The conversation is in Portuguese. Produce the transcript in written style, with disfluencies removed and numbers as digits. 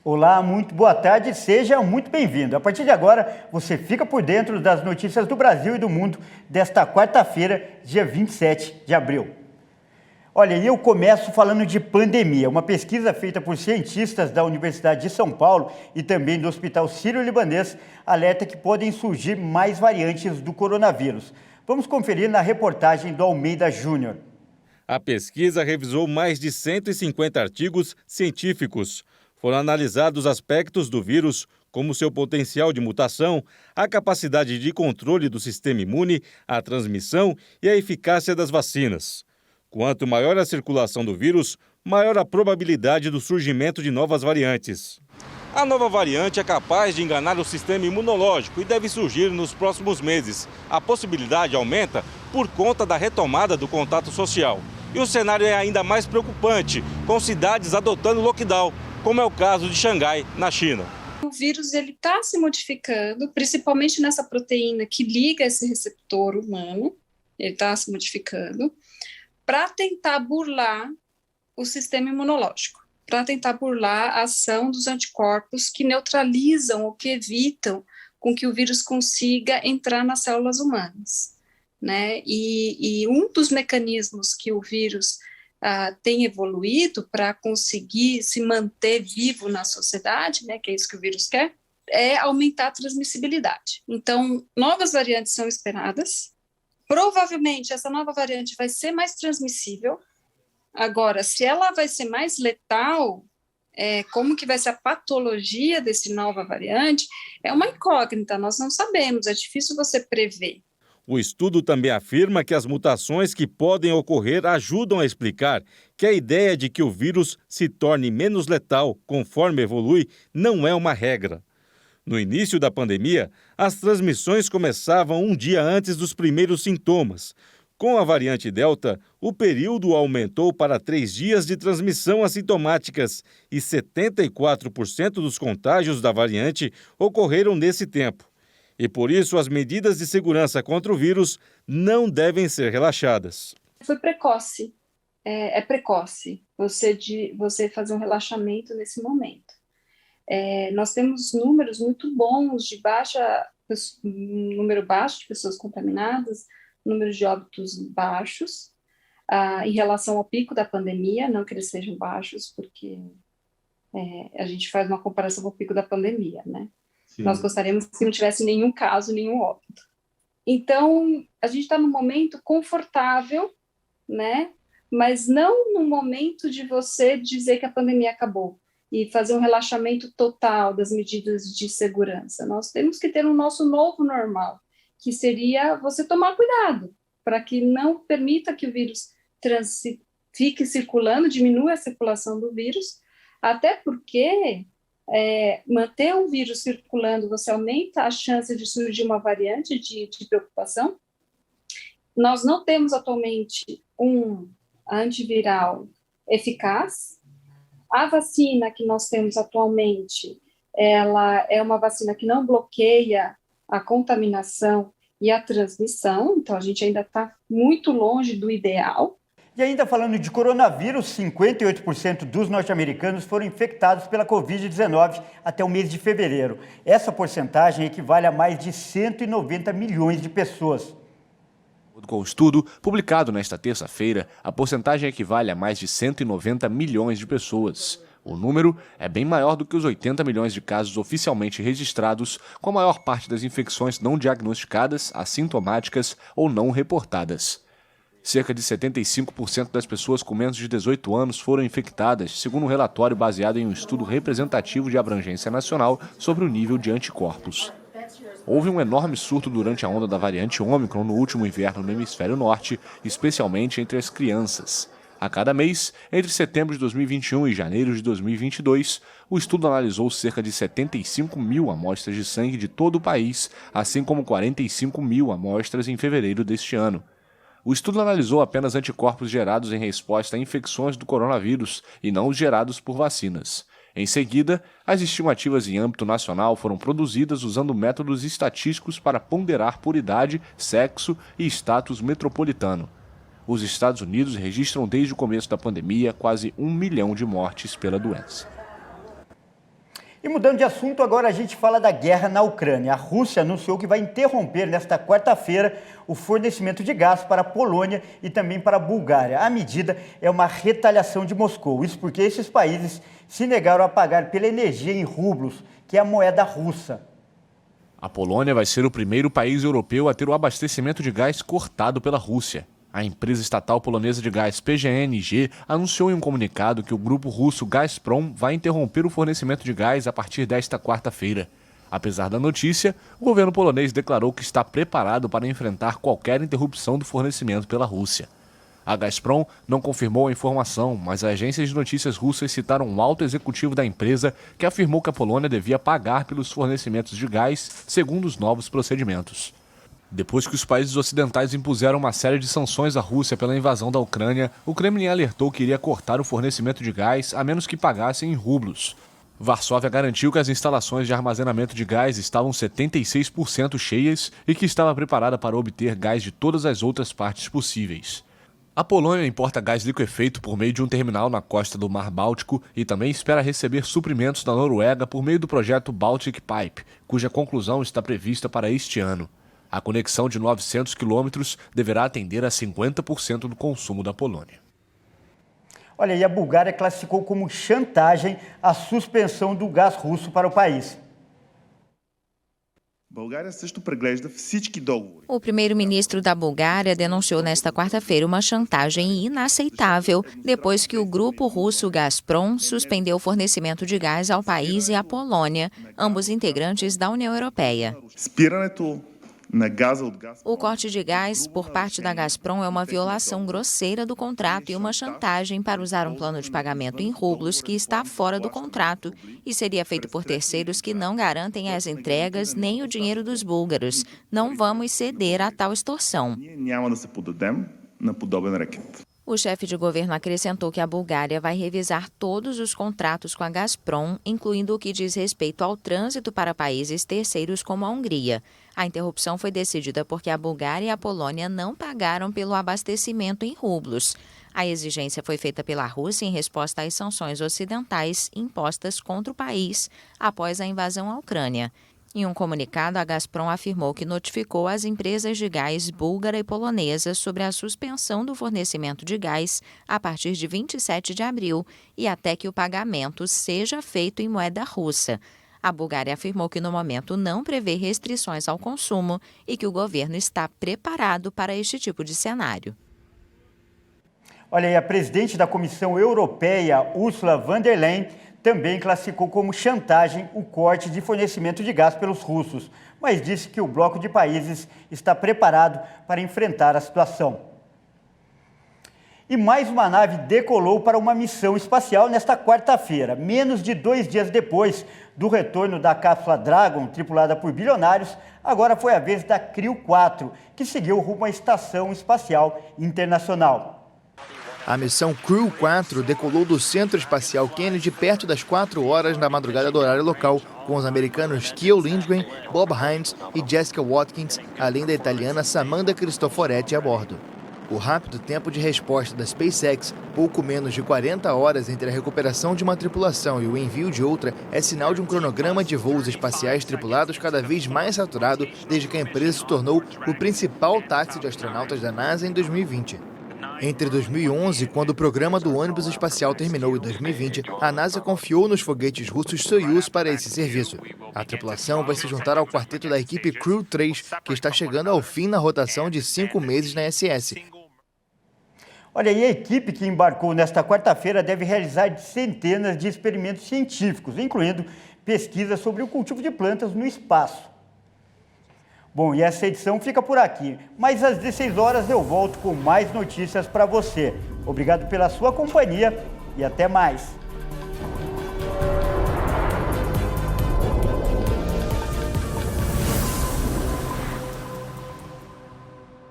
Olá, muito boa tarde, seja muito bem-vindo. A partir de agora, você fica por dentro das notícias do Brasil e do mundo desta quarta-feira, dia 27 de abril. Olha, eu começo falando de pandemia. Uma pesquisa feita por cientistas da Universidade de São Paulo e também do Hospital Sírio-Libanês alerta que podem surgir mais variantes do coronavírus. Vamos conferir na reportagem do Almeida Júnior. A pesquisa revisou mais de 150 artigos científicos. Foram analisados aspectos do vírus, como seu potencial de mutação, a capacidade de controle do sistema imune, a transmissão e a eficácia das vacinas. Quanto maior a circulação do vírus, maior a probabilidade do surgimento de novas variantes. A nova variante é capaz de enganar o sistema imunológico e deve surgir nos próximos meses. A possibilidade aumenta por conta da retomada do contato social. E o cenário é ainda mais preocupante, com cidades adotando lockdown, como é o caso de Xangai, na China. O vírus está se modificando, principalmente nessa proteína que liga esse receptor humano, ele está se modificando, para tentar burlar o sistema imunológico, para tentar burlar a ação dos anticorpos que neutralizam ou que evitam com que o vírus consiga entrar nas células humanas, né? E um dos mecanismos que o vírus tem evoluído para conseguir se manter vivo na sociedade, né, que é isso que o vírus quer, é aumentar a transmissibilidade. Então, novas variantes são esperadas. Provavelmente, essa nova variante vai ser mais transmissível. Agora, se ela vai ser mais letal, como que vai ser a patologia dessa nova variante, é uma incógnita, nós não sabemos, é difícil você prever. O estudo também afirma que as mutações que podem ocorrer ajudam a explicar que a ideia de que o vírus se torne menos letal conforme evolui não é uma regra. No início da pandemia, as transmissões começavam um dia antes dos primeiros sintomas. Com a variante Delta, o período aumentou para 3 dias de transmissão assintomáticas e 74% dos contágios da variante ocorreram nesse tempo. E por isso as medidas de segurança contra o vírus não devem ser relaxadas. Foi precoce, é precoce você fazer um relaxamento nesse momento. Nós temos números muito bons de número baixo de pessoas contaminadas, número de óbitos baixos, em relação ao pico da pandemia, não que eles sejam baixos, porque a gente faz uma comparação com o pico da pandemia, né? Sim. Nós gostaríamos que não tivesse nenhum caso, nenhum óbito. Então, a gente está num momento confortável, né? Mas não no momento de você dizer que a pandemia acabou e fazer um relaxamento total das medidas de segurança. Nós temos que ter o nosso novo normal, que seria você tomar cuidado, para que não permita que o vírus fique circulando, diminua a circulação do vírus, até porque manter o vírus circulando, você aumenta a chance de surgir uma variante de preocupação. Nós não temos atualmente um antiviral eficaz. A vacina que nós temos atualmente, ela é uma vacina que não bloqueia a contaminação e a transmissão, então a gente ainda está muito longe do ideal. E ainda falando de coronavírus, 58% dos norte-americanos foram infectados pela Covid-19 até o mês de fevereiro. Essa porcentagem equivale a mais de 190 milhões de pessoas. Com o estudo publicado nesta terça-feira, a porcentagem equivale a mais de 190 milhões de pessoas. O número é bem maior do que os 80 milhões de casos oficialmente registrados, com a maior parte das infecções não diagnosticadas, assintomáticas ou não reportadas. Cerca de 75% das pessoas com menos de 18 anos foram infectadas, segundo um relatório baseado em um estudo representativo de abrangência nacional sobre o nível de anticorpos. Houve um enorme surto durante a onda da variante Ômicron no último inverno no hemisfério norte, especialmente entre as crianças. A cada mês, entre setembro de 2021 e janeiro de 2022, o estudo analisou cerca de 75 mil amostras de sangue de todo o país, assim como 45 mil amostras em fevereiro deste ano. O estudo analisou apenas anticorpos gerados em resposta a infecções do coronavírus e não os gerados por vacinas. Em seguida, as estimativas em âmbito nacional foram produzidas usando métodos estatísticos para ponderar por idade, sexo e status metropolitano. Os Estados Unidos registram desde o começo da pandemia quase 1 milhão de mortes pela doença. E mudando de assunto, agora a gente fala da guerra na Ucrânia. A Rússia anunciou que vai interromper nesta quarta-feira o fornecimento de gás para a Polônia e também para a Bulgária. A medida é uma retaliação de Moscou. Isso porque esses países se negaram a pagar pela energia em rublos, que é a moeda russa. A Polônia vai ser o primeiro país europeu a ter o abastecimento de gás cortado pela Rússia. A empresa estatal polonesa de gás PGNiG anunciou em um comunicado que o grupo russo Gazprom vai interromper o fornecimento de gás a partir desta quarta-feira. Apesar da notícia, o governo polonês declarou que está preparado para enfrentar qualquer interrupção do fornecimento pela Rússia. A Gazprom não confirmou a informação, mas agências de notícias russas citaram um alto executivo da empresa que afirmou que a Polônia devia pagar pelos fornecimentos de gás segundo os novos procedimentos. Depois que os países ocidentais impuseram uma série de sanções à Rússia pela invasão da Ucrânia, o Kremlin alertou que iria cortar o fornecimento de gás a menos que pagassem em rublos. Varsóvia garantiu que as instalações de armazenamento de gás estavam 76% cheias e que estava preparada para obter gás de todas as outras partes possíveis. A Polônia importa gás liquefeito por meio de um terminal na costa do Mar Báltico e também espera receber suprimentos da Noruega por meio do projeto Baltic Pipe, cuja conclusão está prevista para este ano. A conexão de 900 quilômetros deverá atender a 50% do consumo da Polônia. Olha, e a Bulgária classificou como chantagem a suspensão do gás russo para o país. O primeiro-ministro da Bulgária denunciou nesta quarta-feira uma chantagem inaceitável depois que o grupo russo Gazprom suspendeu o fornecimento de gás ao país e à Polônia, ambos integrantes da União Europeia. O corte de gás por parte da Gazprom é uma violação grosseira do contrato e uma chantagem para usar um plano de pagamento em rublos que está fora do contrato e seria feito por terceiros que não garantem as entregas nem o dinheiro dos búlgaros. Não vamos ceder a tal extorsão. O chefe de governo acrescentou que a Bulgária vai revisar todos os contratos com a Gazprom, incluindo o que diz respeito ao trânsito para países terceiros como a Hungria. A interrupção foi decidida porque a Bulgária e a Polônia não pagaram pelo abastecimento em rublos. A exigência foi feita pela Rússia em resposta às sanções ocidentais impostas contra o país após a invasão à Ucrânia. Em um comunicado, a Gazprom afirmou que notificou as empresas de gás búlgara e polonesa sobre a suspensão do fornecimento de gás a partir de 27 de abril e até que o pagamento seja feito em moeda russa. A Bulgária afirmou que no momento não prevê restrições ao consumo e que o governo está preparado para este tipo de cenário. Olha, e a presidente da Comissão Europeia, Ursula von der Leyen, também classificou como chantagem o corte de fornecimento de gás pelos russos, mas disse que o bloco de países está preparado para enfrentar a situação. E mais uma nave decolou para uma missão espacial nesta quarta-feira, menos de 2 dias depois do retorno da cápsula Dragon, tripulada por bilionários. Agora foi a vez da Crew 4, que seguiu rumo à Estação Espacial Internacional. A missão Crew 4 decolou do Centro Espacial Kennedy perto das 4 horas da madrugada do horário local, com os americanos Keel Lindgren, Bob Hines e Jessica Watkins, além da italiana Samantha Cristoforetti a bordo. O rápido tempo de resposta da SpaceX, pouco menos de 40 horas entre a recuperação de uma tripulação e o envio de outra, é sinal de um cronograma de voos espaciais tripulados cada vez mais saturado desde que a empresa se tornou o principal táxi de astronautas da NASA em 2020. Entre 2011, quando o programa do ônibus espacial terminou, em 2020, a NASA confiou nos foguetes russos Soyuz para esse serviço. A tripulação vai se juntar ao quarteto da equipe Crew 3, que está chegando ao fim na rotação de 5 meses na ISS. Olha, e a equipe que embarcou nesta quarta-feira deve realizar centenas de experimentos científicos, incluindo pesquisas sobre o cultivo de plantas no espaço. Bom, e essa edição fica por aqui, mas às 16 horas eu volto com mais notícias para você. Obrigado pela sua companhia e até mais.